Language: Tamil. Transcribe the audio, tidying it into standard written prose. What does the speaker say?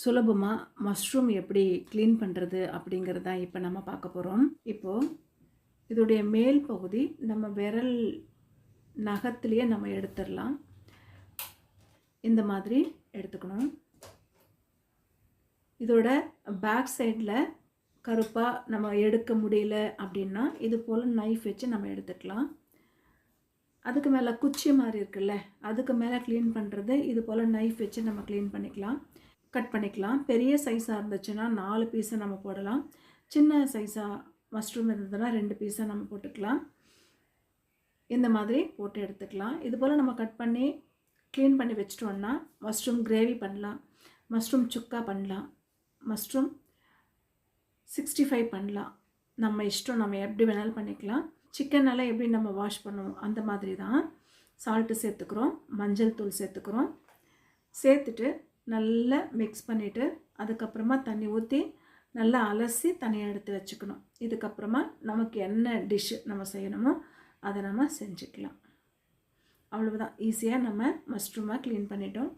சுலபமாக மஷ்ரூம் எப்படி க்ளீன் பண்ணுறது அப்படிங்கிறத இப்போ நம்ம பார்க்க போகிறோம். இப்போது இதோடைய மேல் பகுதி நம்ம விரல் நகத்திலேயே நம்ம எடுத்துடலாம். இந்த மாதிரி எடுத்துக்கணும். இதோட பேக் சைடில் கருப்பாக நம்ம எடுக்க முடியல அப்படின்னா இது போல் நைஃப் வச்சு நம்ம எடுத்துக்கலாம். அதுக்கு மேலே குச்சி மாதிரி இருக்குல்ல, அதுக்கு மேலே க்ளீன் பண்ணுறது இது போல் நைஃப் வச்சு நம்ம க்ளீன் பண்ணிக்கலாம், கட் பண்ணிக்கலாம். பெரிய சைஸாக இருந்துச்சுன்னா 4 பீஸை நம்ம போடலாம். சின்ன சைஸாக மஷ்ரூம் இருந்ததுன்னா 2 பீஸாக நம்ம போட்டுக்கலாம். இந்த மாதிரி போட்டு எடுத்துக்கலாம். இது போல் நம்ம கட் பண்ணி க்ளீன் பண்ணி வச்சிட்டோன்னா மஷ்ரூம் கிரேவி பண்ணலாம், மஷ்ரூம் சுக்கா பண்ணலாம், மஷ்ரூம் 65 பண்ணலாம். நம்ம இஷ்டம், நம்ம எப்படி வேணாலும் பண்ணிக்கலாம். சிக்கனெல்லாம் எப்படி நம்ம வாஷ் பண்ணுவோம் அந்த மாதிரி தான். சால்ட்டு சேர்த்துக்கிறோம், மஞ்சள் தூள் சேர்த்துக்கிறோம். சேர்த்துட்டு நல்லா மிக்ஸ் பண்ணிவிட்டு அதுக்கப்புறமா தண்ணி ஊற்றி நல்லா அலசி தனியாக எடுத்து வச்சுக்கணும். இதுக்கப்புறமா நமக்கு என்ன டிஷ்ஷு நம்ம செய்யணுமோ அதை நம்ம செஞ்சுக்கலாம். அவ்வளவுதான். ஈஸியாக நம்ம மஷ்ரூமை க்ளீன் பண்ணிட்டோம்.